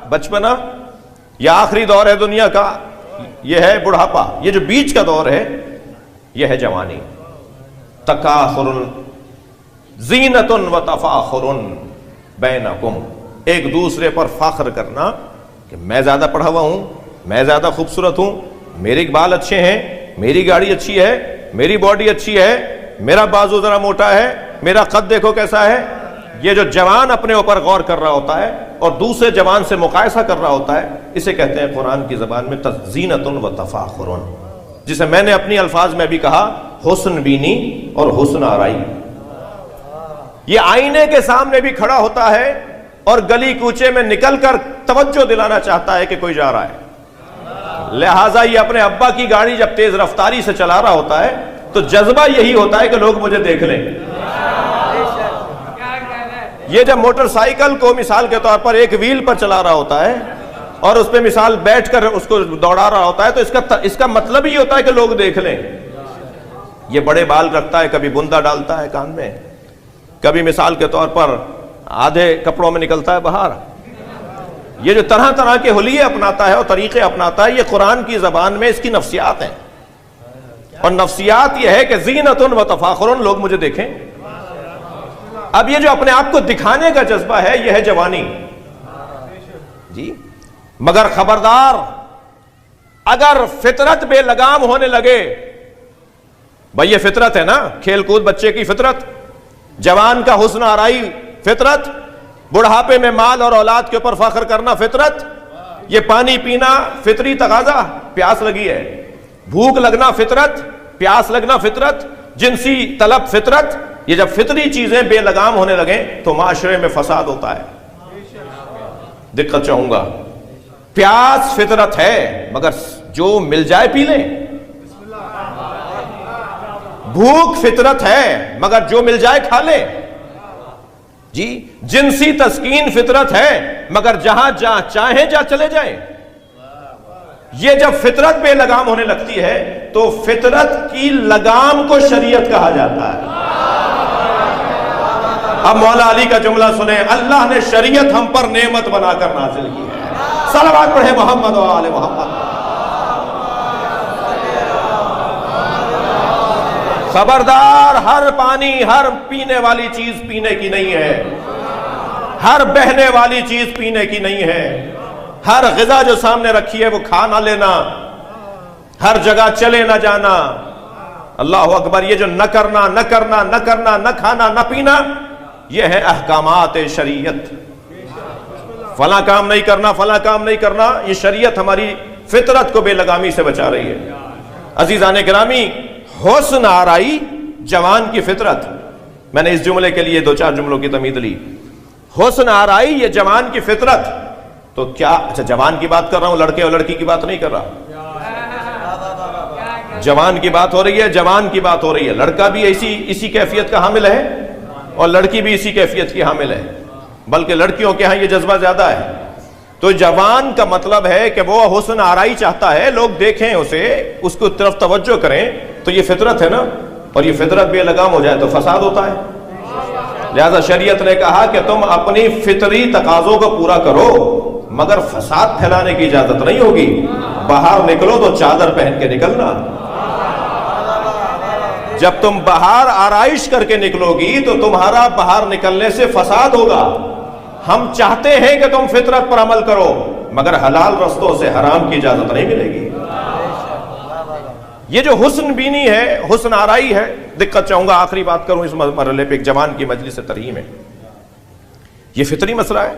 بچپنا، یہ آخری دور ہے دنیا کا، یہ ہے بڑھاپا، یہ جو بیچ کا دور ہے یہ ہے جوانی. تکاثر زینت و تفاخر بینکم، ایک دوسرے پر فخر کرنا کہ میں زیادہ پڑھا ہوا ہوں، میں زیادہ خوبصورت ہوں، میرے بال اچھے ہیں، میری گاڑی اچھی ہے، میری باڈی اچھی ہے، میرا بازو ذرا موٹا ہے، میرا قد دیکھو کیسا ہے. یہ جو جوان اپنے اوپر غور کر رہا ہوتا ہے اور دوسرے جوان سے مقایسہ کر رہا ہوتا ہے، اسے کہتے ہیں قرآن کی زبان میں زینت و تفاخر، جسے میں نے اپنی الفاظ میں بھی کہا حسن بینی اور حسن آرائی. یہ آئینے کے سامنے بھی کھڑا ہوتا ہے اور گلی کوچے میں نکل کر توجہ دلانا چاہتا ہے کہ کوئی جا رہا ہے. لہٰذا یہ اپنے ابا کی گاڑی جب تیز رفتاری سے چلا رہا ہوتا ہے تو جذبہ یہی ہوتا ہے کہ لوگ مجھے دیکھ لیں. یہ جب موٹر سائیکل کو مثال کے طور پر ایک ویل پر چلا رہا ہوتا ہے اور اس پہ مثال بیٹھ کر اس کو دوڑا رہا ہوتا ہے تو اس کا مطلب ہی ہوتا ہے کہ لوگ دیکھ لیں. یہ بڑے بال رکھتا ہے، کبھی بندہ ڈالتا ہے کان میں، کبھی مثال کے طور پر آدھے کپڑوں میں نکلتا ہے باہر. یہ جو طرح طرح کے حلیے اپناتا ہے اور طریقے اپناتا ہے، یہ قرآن کی زبان میں اس کی نفسیات ہیں. اور نفسیات یہ ہے کہ زینت و تفاخر، لوگ مجھے دیکھیں. اب یہ جو اپنے آپ کو دکھانے کا جذبہ ہے یہ ہے جوانی جی. مگر خبردار، اگر فطرت بے لگام ہونے لگے، بھائی یہ فطرت ہے نا، کھیل کود بچے کی فطرت، جوان کا حسن آرائی فطرت، بڑھاپے میں مال اور اولاد کے اوپر فخر کرنا فطرت، یہ پانی پینا فطری تقاضا، پیاس لگی ہے، بھوک لگنا فطرت، پیاس لگنا فطرت، جنسی طلب فطرت. یہ جب فطری چیزیں بے لگام ہونے لگیں تو معاشرے میں فساد ہوتا ہے. دقت چاہوں گا، پیاس فطرت ہے مگر جو مل جائے پی لیں. بھوک فطرت ہے مگر جو مل جائے کھا لیں جی. جنسی تسکین فطرت ہے مگر جہاں چاہیں جا چلے جائیں. یہ جب فطرت بے لگام ہونے لگتی ہے تو فطرت کی لگام کو شریعت کہا جاتا ہے. اب مولا علی کا جملہ سنیں، اللہ نے شریعت ہم پر نعمت بنا کر نازل کی ہے. صلوات پڑھیں محمد و آل محمد. خبردار، ہر پانی، ہر پینے والی چیز پینے کی نہیں ہے، ہر بہنے والی چیز پینے کی نہیں ہے، ہر غذا جو سامنے رکھی ہے وہ کھا نہ لینا، ہر جگہ چلے نہ جانا. اللہ اکبر. یہ جو نہ کرنا، نہ کرنا، نہ کرنا، نہ کھانا، نہ پینا، یہ ہے احکامات شریعت. فلاں کام نہیں کرنا، فلاں کام نہیں کرنا، یہ شریعت ہماری فطرت کو بے لگامی سے بچا رہی ہے. عزیزان گرامی، حسن آرائی جوان کی فطرت. میں نے اس جملے کے لیے 2-4 جملوں کی تمہید لی. حسن آرائی یہ جوان کی فطرت. تو کیا اچھا جوان کی بات کر رہا ہوں، لڑکے اور لڑکی کی بات نہیں کر رہا. جوان کی بات ہو رہی ہے، جوان کی بات ہو رہی ہے. لڑکا بھی اسی کیفیت کا حامل ہے اور لڑکی بھی اسی کیفیت کی حامل ہے، بلکہ لڑکیوں کے ہاں یہ جذبہ زیادہ ہے. تو جوان کا مطلب ہے کہ وہ حسن آرائی چاہتا ہے، لوگ دیکھیں اسے، اس کو طرف توجہ کریں. تو یہ فطرت ہے نا، اور یہ فطرت بے لگام ہو جائے تو فساد ہوتا ہے. لہذا شریعت نے کہا کہ تم اپنی فطری تقاضوں کو پورا کرو مگر فساد پھیلانے کی اجازت نہیں ہوگی. باہر نکلو تو چادر پہن کے نکلنا. جب تم باہر آرائش کر کے نکلو گی تو تمہارا باہر نکلنے سے فساد ہوگا. ہم چاہتے ہیں کہ تم فطرت پر عمل کرو مگر حلال رستوں سے حرام کی اجازت نہیں ملے گی. یہ جو حسن بینی ہے، حسن آرائی ہے. دقت چاہوں گا آخری بات کروں اس مرحلے پہ، ایک جوان کی مجلس ترہیم ہے. یہ فطری مسئلہ ہے.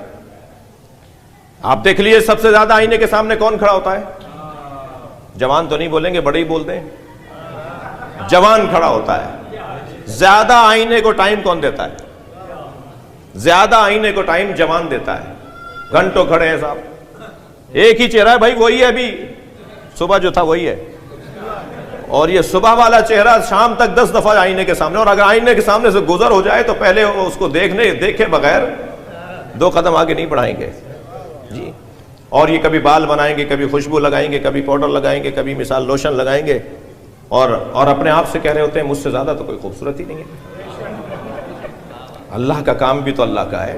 آپ دیکھ لیے سب سے زیادہ آئینے کے سامنے کون کھڑا ہوتا ہے؟ جوان تو نہیں بولیں گے، بڑے ہی بولتے ہیں. جوان کھڑا ہوتا ہے. زیادہ آئینے کو ٹائم کون دیتا ہے؟ زیادہ آئینے کو ٹائم جوان دیتا ہے. گھنٹوں کھڑے ہیں صاحب، ایک ہی چہرہ ہے بھائی، وہی ہے. ابھی صبح جو تھا وہی ہے، اور یہ صبح والا چہرہ شام تک 10 دفعہ آئینے کے سامنے. اور اگر آئینے کے سامنے سے گزر ہو جائے تو پہلے اس کو دیکھے بغیر 2 قدم آگے نہیں بڑھائیں گے جی. اور یہ کبھی بال بنائیں گے، کبھی خوشبو لگائیں گے، کبھی پاؤڈر لگائیں گے، کبھی مثال لوشن لگائیں گے، اور اپنے آپ سے کہہ رہے ہوتے ہیں مجھ سے زیادہ تو کوئی خوبصورت ہی نہیں ہے. اللہ کا کام بھی تو اللہ کا ہے.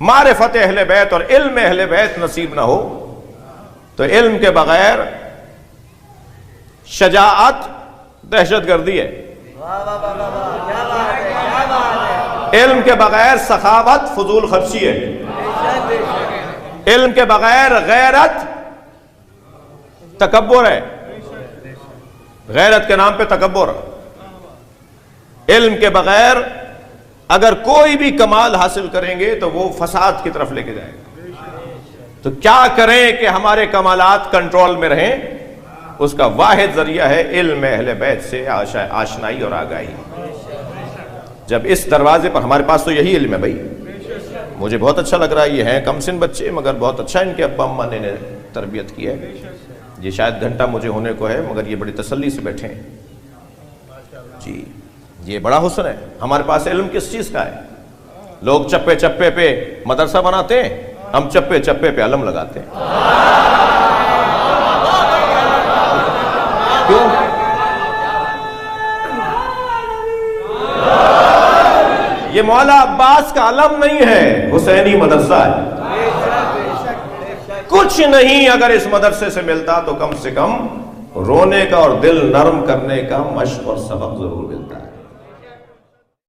معرفت اہل بیت اور علم اہل بیت نصیب نہ ہو تو علم کے بغیر شجاعت دہشت گردی ہے، علم کے بغیر سخاوت فضول خرچی ہے، علم کے بغیر غیرت تکبر ہے، غیرت کے نام پہ تکبر، علم کے بغیر اگر کوئی بھی کمال حاصل کریں گے تو وہ فساد کی طرف لے کے جائے گا۔ تو کیا کریں کہ ہمارے کمالات کنٹرول میں رہیں؟ اس کا واحد ذریعہ ہے علم اہل بیت سے آشنائی اور آگاہی۔ جب اس دروازے پر ہمارے پاس تو یہی علم ہے بھائی، مجھے بہت اچھا لگ رہا ہے، یہ ہیں کم سن بچے مگر بہت اچھا ان کے ابا اماں نے تربیت کی ہے، یہ شاید گھنٹہ مجھے ہونے کو ہے مگر یہ بڑی تسلی سے بیٹھے ہیں جی، یہ بڑا حسن ہے۔ ہمارے پاس علم کس چیز کا ہے؟ لوگ چپے چپے پہ مدرسہ بناتے ہیں، ہم چپے چپے پہ علم لگاتے ہیں۔ کیوں؟ یہ مولا عباس کا علم نہیں ہے، حسینی مدرسہ ہے۔ کچھ نہیں اگر اس مدرسے سے ملتا تو کم سے کم رونے کا اور دل نرم کرنے کا مشق اور سبق ضرور ملتا ہے۔